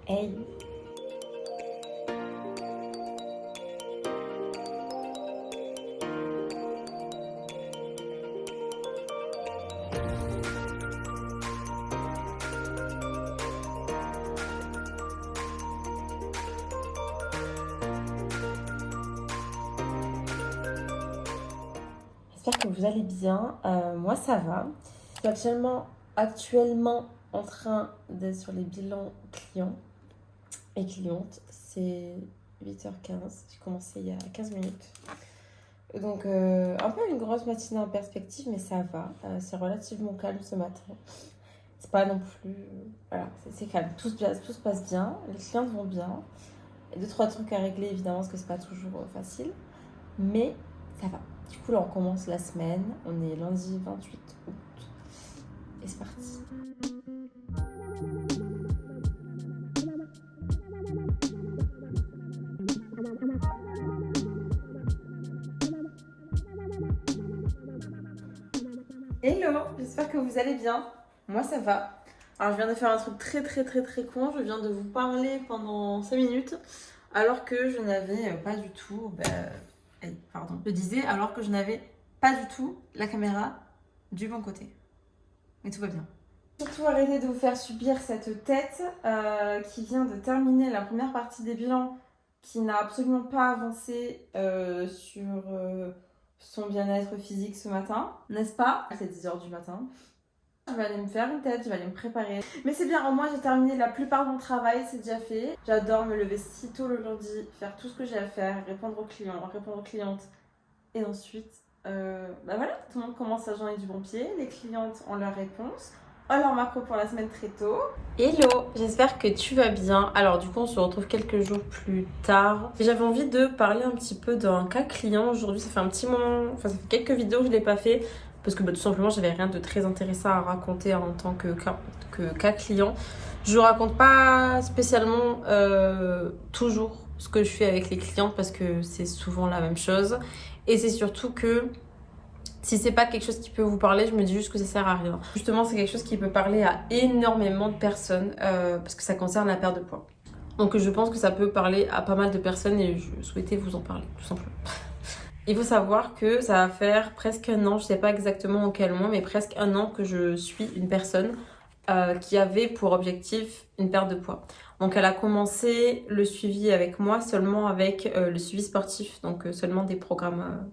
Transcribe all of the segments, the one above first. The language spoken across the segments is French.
Hey! J'espère que vous allez bien. Moi, ça va. Je suis actuellement en train d'être sur les bilans clients et clientes. C'est 8h15. J'ai commencé il y a 15 minutes. Donc, un peu une grosse matinée en perspective, mais ça va. C'est relativement calme ce matin. C'est pas non plus. Voilà, c'est calme. Tout se passe bien. Les clients vont bien. Il y a deux, trois trucs à régler, évidemment, parce que c'est pas toujours facile. Mais ça va. Du coup, là, on commence la semaine. On est lundi 28 août. Et c'est parti. Hello, j'espère que vous allez bien. Moi, ça va. Alors, je viens de faire un truc très con. Je viens de vous parler pendant 5 minutes, alors que je n'avais pas du tout... pardon. Je disais alors que je n'avais pas du tout la caméra du bon côté. Mais tout va bien. Surtout arrêtez de vous faire subir cette tête qui vient de terminer la première partie des bilans, qui n'a absolument pas avancé sur son bien-être physique ce matin, n'est-ce pas? C'est 10h du matin. Je vais aller me faire une tête, je vais aller me préparer. Mais c'est bien, au moins j'ai terminé la plupart de mon travail, c'est déjà fait. J'adore me lever si tôt le lundi, faire tout ce que j'ai à faire, répondre aux clients, répondre aux clientes. Et ensuite, voilà, tout le monde commence sa journée du bon pied, les clientes ont leurs réponses. Alors macro pour la semaine très tôt. Hello, j'espère que tu vas bien. Alors du coup on se retrouve quelques jours plus tard. J'avais envie de parler un petit peu d'un cas client aujourd'hui. Ça fait un petit moment, ça fait quelques vidéos que je ne l'ai pas fait. Parce que tout simplement j'avais rien de très intéressant à raconter en tant que cas client. Je raconte pas spécialement toujours ce que je fais avec les clientes parce que c'est souvent la même chose. Et c'est surtout que si c'est pas quelque chose qui peut vous parler, je me dis juste que ça sert à rien. Justement, c'est quelque chose qui peut parler à énormément de personnes parce que ça concerne la perte de poids. Donc je pense que ça peut parler à pas mal de personnes et je souhaitais vous en parler, tout simplement. Il faut savoir que ça va faire presque un an, je sais pas exactement en quel mois, mais presque un an que je suis une personne qui avait pour objectif une perte de poids. Donc elle a commencé le suivi avec moi seulement avec le suivi sportif, donc seulement des programmes,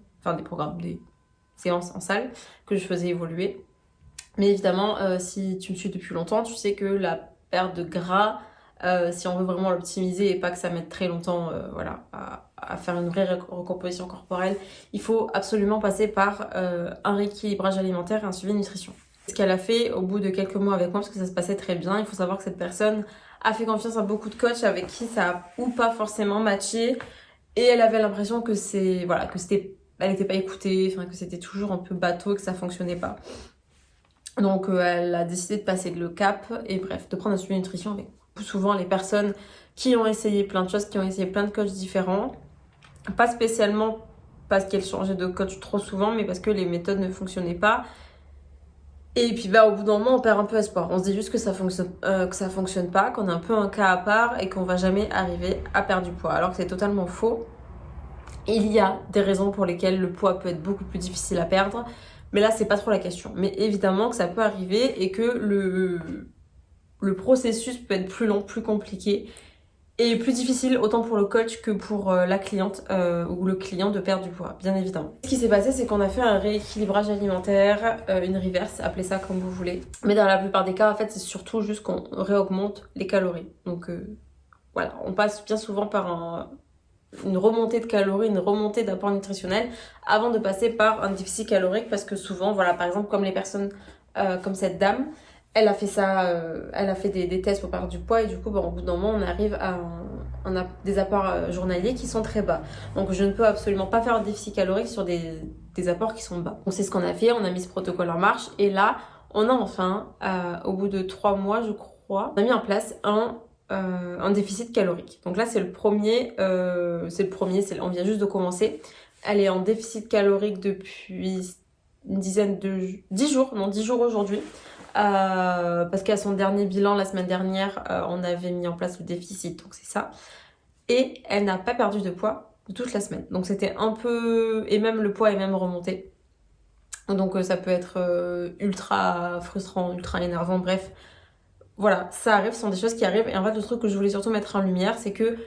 des séances en salle que je faisais évoluer. Mais évidemment, si tu me suis depuis longtemps, tu sais que la perte de gras, si on veut vraiment l'optimiser et pas que ça mette très longtemps à faire une vraie recomposition corporelle, il faut absolument passer par un rééquilibrage alimentaire et un suivi de nutrition. Ce qu'elle a fait au bout de quelques mois avec moi, parce que ça se passait très bien, il faut savoir que cette personne a fait confiance à beaucoup de coachs avec qui ça a ou pas forcément matché, et elle avait l'impression que elle n'était pas écoutée, que c'était toujours un peu bateau, que ça fonctionnait pas. Donc elle a décidé de passer le cap et bref, de prendre un suivi de nutrition avec souvent les personnes qui ont essayé plein de choses, qui ont essayé plein de coachs différents. Pas spécialement parce qu'elles changeaient de coach trop souvent, mais parce que les méthodes ne fonctionnaient pas. Et puis au bout d'un moment, on perd un peu espoir. On se dit juste que ça fonctionne pas, qu'on est un peu un cas à part et qu'on va jamais arriver à perdre du poids. Alors que c'est totalement faux. Il y a des raisons pour lesquelles le poids peut être beaucoup plus difficile à perdre. Mais là, c'est pas trop la question. Mais évidemment que ça peut arriver et que le processus peut être plus long, plus compliqué et plus difficile autant pour le coach que pour la cliente ou le client de perdre du poids, bien évidemment. Ce qui s'est passé, c'est qu'on a fait un rééquilibrage alimentaire, une reverse, appelez ça comme vous voulez. Mais dans la plupart des cas, en fait, c'est surtout juste qu'on réaugmente les calories. Donc voilà, on passe bien souvent par une remontée de calories, une remontée d'apport nutritionnel avant de passer par un déficit calorique parce que souvent, voilà, par exemple, comme les personnes comme cette dame, elle a fait ça, elle a fait des tests pour perdre du poids et du coup, au bout d'un moment, on a des apports journaliers qui sont très bas. Donc, je ne peux absolument pas faire un déficit calorique sur des apports qui sont bas. Donc, c'est ce qu'on a fait, on a mis ce protocole en marche et là, on a enfin, au bout de 3 mois, je crois, on a mis en place un déficit calorique. Donc là, c'est le premier, on vient juste de commencer. Elle est en déficit calorique depuis 10 jours aujourd'hui. parce qu'à son dernier bilan la semaine dernière, on avait mis en place le déficit, donc c'est ça. Et elle n'a pas perdu de poids de toute la semaine. Donc c'était un peu... Et même le poids est même remonté. Donc ça peut être ultra frustrant, ultra énervant, bref. Voilà, ça arrive, ce sont des choses qui arrivent. Et en fait, le truc que je voulais surtout mettre en lumière, c'est que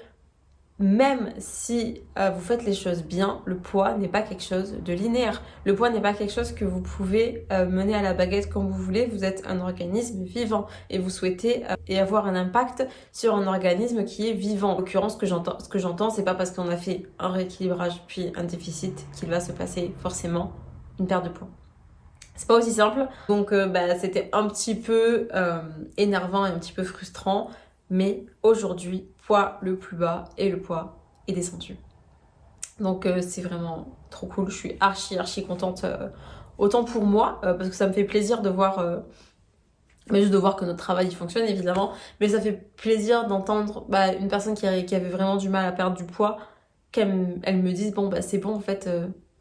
même si vous faites les choses bien, le poids n'est pas quelque chose de linéaire. Le poids n'est pas quelque chose que vous pouvez mener à la baguette comme vous voulez. Vous êtes un organisme vivant et vous souhaitez et avoir un impact sur un organisme qui est vivant. En l'occurrence, ce que j'entends, c'est pas parce qu'on a fait un rééquilibrage puis un déficit qu'il va se passer forcément une perte de poids. C'est pas aussi simple, donc c'était un petit peu énervant et un petit peu frustrant, mais aujourd'hui, poids le plus bas et le poids est descendu. Donc c'est vraiment trop cool, je suis archi contente, autant pour moi, parce que ça me fait plaisir de voir, mais juste de voir que notre travail il fonctionne évidemment, mais ça fait plaisir d'entendre une personne qui avait vraiment du mal à perdre du poids, elle me dise bon c'est bon en fait.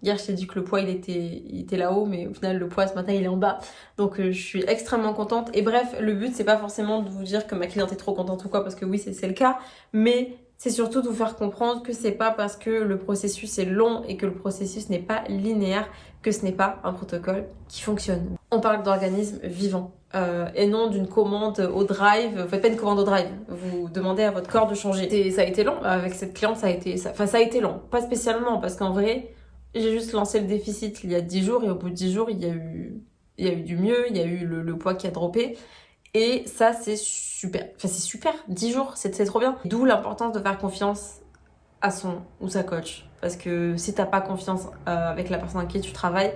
Hier, je t'ai dit que le poids, il était là-haut, mais au final, le poids, ce matin, il est en bas. Donc, je suis extrêmement contente. Et bref, le but, c'est pas forcément de vous dire que ma cliente est trop contente ou quoi, parce que oui, c'est le cas. Mais c'est surtout de vous faire comprendre que c'est pas parce que le processus est long et que le processus n'est pas linéaire que ce n'est pas un protocole qui fonctionne. On parle d'organisme vivant. Et non d'une commande au drive. Vous faites pas une commande au drive. Vous demandez à votre corps de changer. Et ça a été long. Avec cette cliente, ça a été long. Pas spécialement, parce qu'en vrai, j'ai juste lancé le déficit il y a 10 jours et au bout de 10 jours, il y a eu du mieux, il y a eu le poids qui a droppé. Et ça, c'est super. Enfin, c'est super. 10 jours, c'est trop bien. D'où l'importance de faire confiance à son ou sa coach. Parce que si t'as pas confiance avec la personne avec qui tu travailles,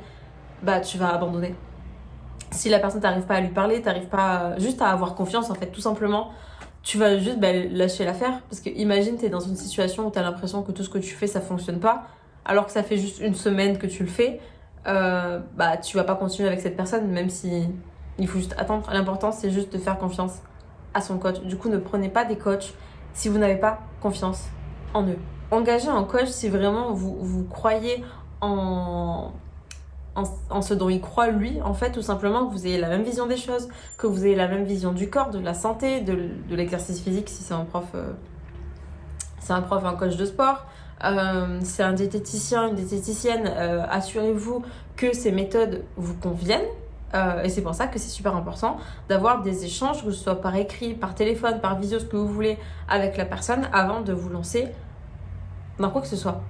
tu vas abandonner. Si la personne t'arrive pas à lui parler, t'arrives pas juste à avoir confiance en fait, tout simplement, tu vas juste lâcher l'affaire. Parce que imagine, t'es dans une situation où t'as l'impression que tout ce que tu fais, ça fonctionne pas, alors que ça fait juste une semaine que tu le fais, tu vas pas continuer avec cette personne, même si il faut juste attendre. L'important, c'est juste de faire confiance à son coach. Du coup, ne prenez pas des coachs si vous n'avez pas confiance en eux. Engagez un coach si vraiment vous croyez en ce dont il croit lui, en fait, tout simplement que vous ayez la même vision des choses, que vous ayez la même vision du corps, de la santé, de l'exercice physique si c'est un prof, un coach de sport, c'est un diététicien, une diététicienne, assurez-vous que ces méthodes vous conviennent. Et c'est pour ça que c'est super important d'avoir des échanges, que ce soit par écrit, par téléphone, par visio, ce que vous voulez, avec la personne avant de vous lancer dans quoi que ce soit.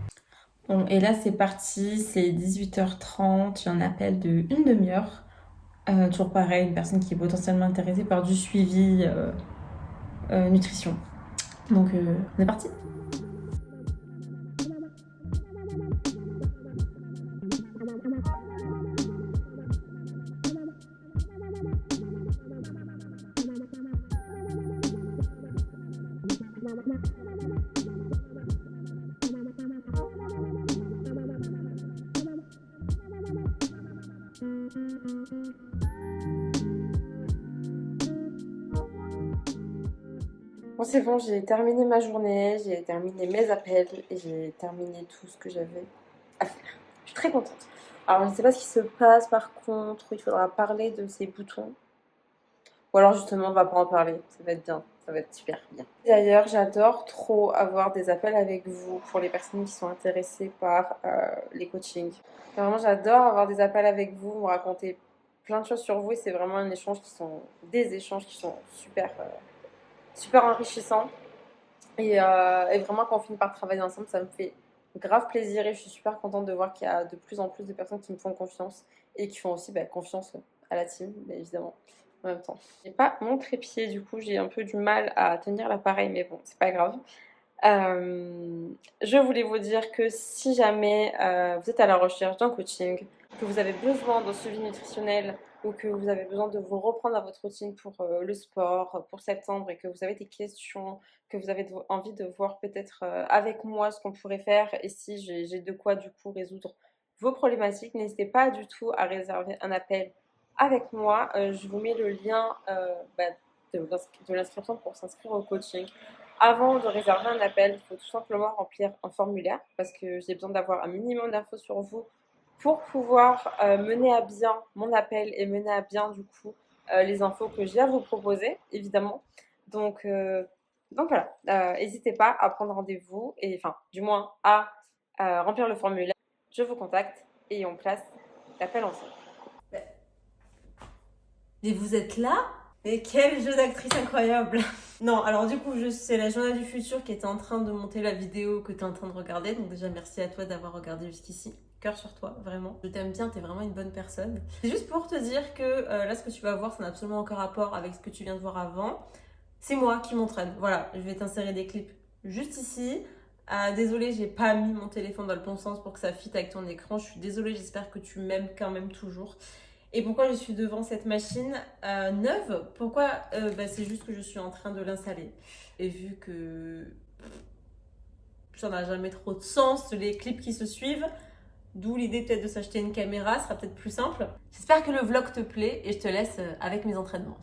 Bon, et là c'est parti, c'est 18h30, j'ai un appel de une demi-heure. Toujours pareil, une personne qui est potentiellement intéressée par du suivi nutrition. Donc on est parti. Bon, c'est bon, j'ai terminé ma journée, j'ai terminé mes appels et j'ai terminé tout ce que j'avais à faire. Je suis très contente. Alors, je ne sais pas ce qui se passe par contre, il faudra parler de ces boutons. Ou alors, justement, on va pas en parler. Ça va être bien, ça va être super bien. D'ailleurs, j'adore trop avoir des appels avec vous pour les personnes qui sont intéressées par les coachings. Vraiment, j'adore avoir des appels avec vous, vous raconter plein de choses sur vous et c'est vraiment des échanges qui sont super enrichissants. Et vraiment, quand on finit par travailler ensemble, ça me fait grave plaisir et je suis super contente de voir qu'il y a de plus en plus de personnes qui me font confiance et qui font aussi confiance à la team, évidemment, en même temps. J'ai pas mon trépied, du coup, j'ai un peu du mal à tenir l'appareil, mais bon, c'est pas grave. Je voulais vous dire que si jamais vous êtes à la recherche d'un coaching, que vous avez besoin d'un suivi nutritionnel ou que vous avez besoin de vous reprendre à votre routine pour le sport, pour septembre et que vous avez des questions, que vous avez envie de voir peut-être avec moi ce qu'on pourrait faire et si j'ai de quoi du coup résoudre vos problématiques, n'hésitez pas du tout à réserver un appel avec moi. Je vous mets le lien de l'inscription pour s'inscrire au coaching. Avant de réserver un appel, il faut tout simplement remplir un formulaire parce que j'ai besoin d'avoir un minimum d'infos sur vous pour pouvoir mener à bien mon appel et mener à bien du coup les infos que j'ai à vous proposer, évidemment. Donc voilà, n'hésitez pas à prendre rendez-vous, et enfin, du moins à remplir le formulaire. Je vous contacte et on place l'appel ensemble. Et vous êtes là? Mais quel jeu d'actrice incroyable! Non, alors du coup, c'est la Journal du futur qui était en train de monter la vidéo que tu es en train de regarder. Donc déjà, merci à toi d'avoir regardé jusqu'ici. Cœur sur toi, vraiment. Je t'aime bien, t'es vraiment une bonne personne. C'est juste pour te dire que là, ce que tu vas voir, ça n'a absolument aucun rapport avec ce que tu viens de voir avant. C'est moi qui m'entraîne. Voilà, je vais t'insérer des clips juste ici. Désolée, j'ai pas mis mon téléphone dans le bon sens pour que ça fitte avec ton écran. Je suis désolée, j'espère que tu m'aimes quand même toujours. Et pourquoi je suis devant cette machine neuve? Pourquoi c'est juste que je suis en train de l'installer. Et vu que ça n'a jamais trop de sens, les clips qui se suivent, d'où l'idée peut-être de s'acheter une caméra, sera peut-être plus simple. J'espère que le vlog te plaît et je te laisse avec mes entraînements.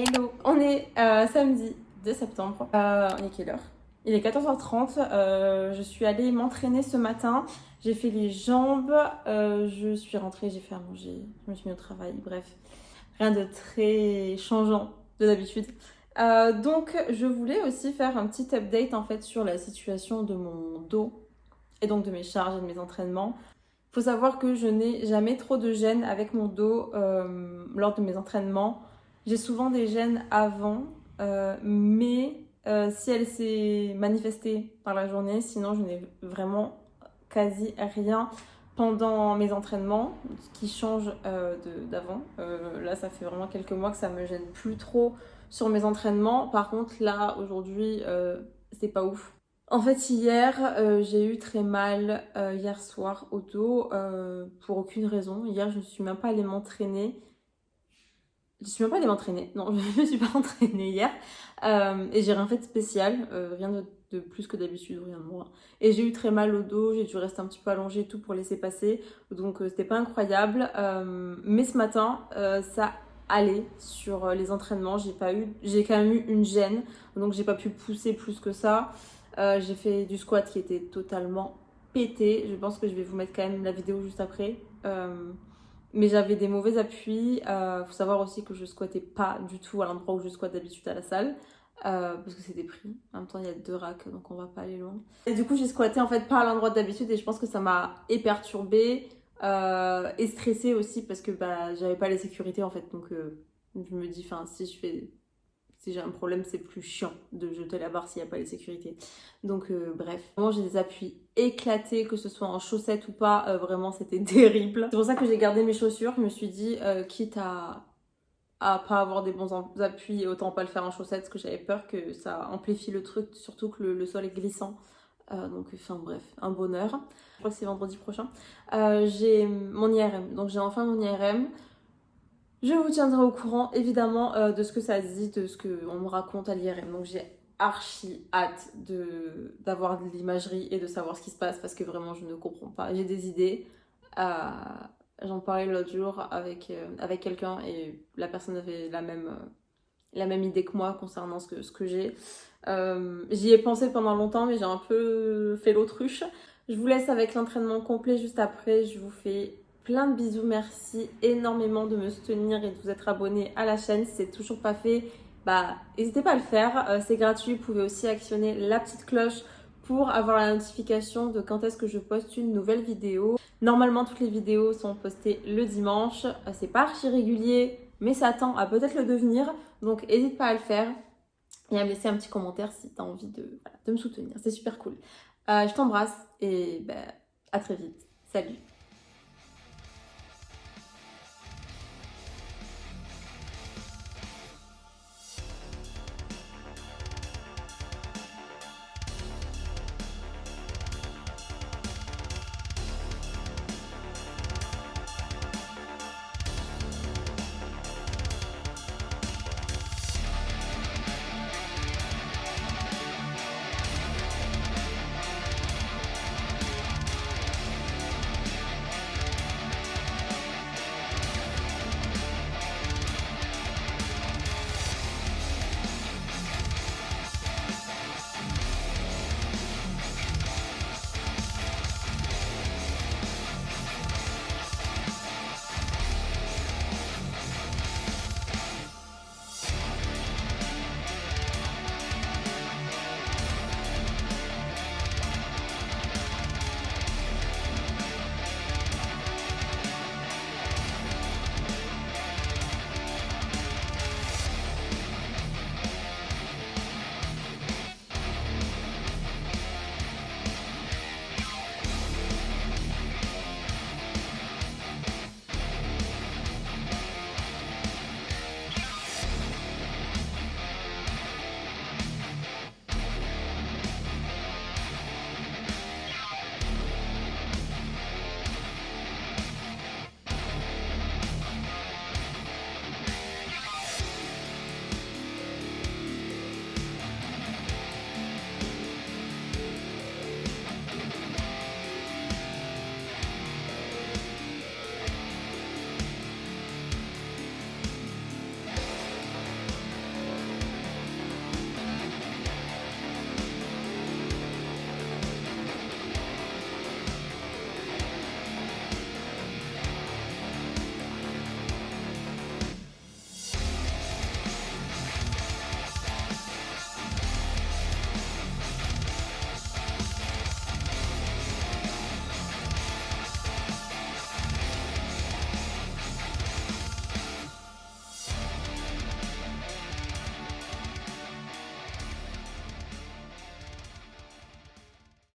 Hello, on est samedi 2 septembre. On est quelle heure? Il est 14h30. Je suis allée m'entraîner ce matin. J'ai fait les jambes. Je suis rentrée, j'ai fait à manger. Je me suis mis au travail. Bref, rien de très changeant de d'habitude. Donc, je voulais aussi faire un petit update en fait sur la situation de mon dos et donc de mes charges et de mes entraînements. Il faut savoir que je n'ai jamais trop de gêne avec mon dos lors de mes entraînements. J'ai souvent des gênes avant, mais si elle s'est manifestée par la journée, sinon je n'ai vraiment quasi rien pendant mes entraînements, ce qui change d'avant. Là, ça fait vraiment quelques mois que ça me gêne plus trop sur mes entraînements. Par contre, là, aujourd'hui, c'est pas ouf. En fait, hier, j'ai eu très mal hier soir au dos pour aucune raison. Hier, je ne suis même pas allée m'entraîner. Non, je ne me suis pas entraînée hier. Et j'ai rien fait de spécial, rien de plus que d'habitude, rien de moins. Et j'ai eu très mal au dos, j'ai dû rester un petit peu allongée et tout pour laisser passer. Donc c'était pas incroyable. Mais ce matin, ça allait sur les entraînements. J'ai quand même eu une gêne, donc j'ai pas pu pousser plus que ça. J'ai fait du squat qui était totalement pété. Je pense que je vais vous mettre quand même la vidéo juste après. Mais j'avais des mauvais appuis. Faut savoir aussi que je squattais pas du tout à l'endroit où je squatte d'habitude à la salle. parce que c'est des prix. En même temps, il y a 2 racks, donc on va pas aller loin. Et du coup, j'ai squatté en fait pas à l'endroit d'habitude et je pense que ça m'a perturbée et stressée aussi parce que bah, j'avais pas les sécurités en fait. Donc je me dis, enfin, si j'ai un problème, c'est plus chiant de jeter la barre s'il n'y a pas les sécurités. Donc bref, vraiment j'ai des appuis éclatés, que ce soit en chaussettes ou pas, vraiment c'était terrible. C'est pour ça que j'ai gardé mes chaussures. Je me suis dit, quitte à pas avoir des bons appuis, autant pas le faire en chaussettes parce que j'avais peur que ça amplifie le truc, surtout que le sol est glissant. Donc enfin bref, un bonheur. Je crois que c'est vendredi prochain. J'ai mon IRM, donc j'ai enfin mon IRM. Je vous tiendrai au courant évidemment de ce que ça se dit, de ce qu'on me raconte à l'IRM. Donc j'ai archi hâte d'avoir de l'imagerie et de savoir ce qui se passe parce que vraiment je ne comprends pas. J'ai des idées. J'en parlais l'autre jour avec quelqu'un et la personne avait la même idée que moi concernant ce que j'ai. J'y ai pensé pendant longtemps mais j'ai un peu fait l'autruche. Je vous laisse avec l'entraînement complet juste après. Je vous fais plein de bisous, merci énormément de me soutenir et de vous être abonné à la chaîne. Si c'est toujours pas fait, bah n'hésitez pas à le faire, c'est gratuit. Vous pouvez aussi actionner la petite cloche pour avoir la notification de quand est-ce que je poste une nouvelle vidéo. Normalement, toutes les vidéos sont postées le dimanche. C'est pas archi régulier, mais ça tend à peut-être le devenir. Donc, n'hésite pas à le faire et à me laisser un petit commentaire si tu as envie de me soutenir. C'est super cool. Je t'embrasse et à très vite. Salut!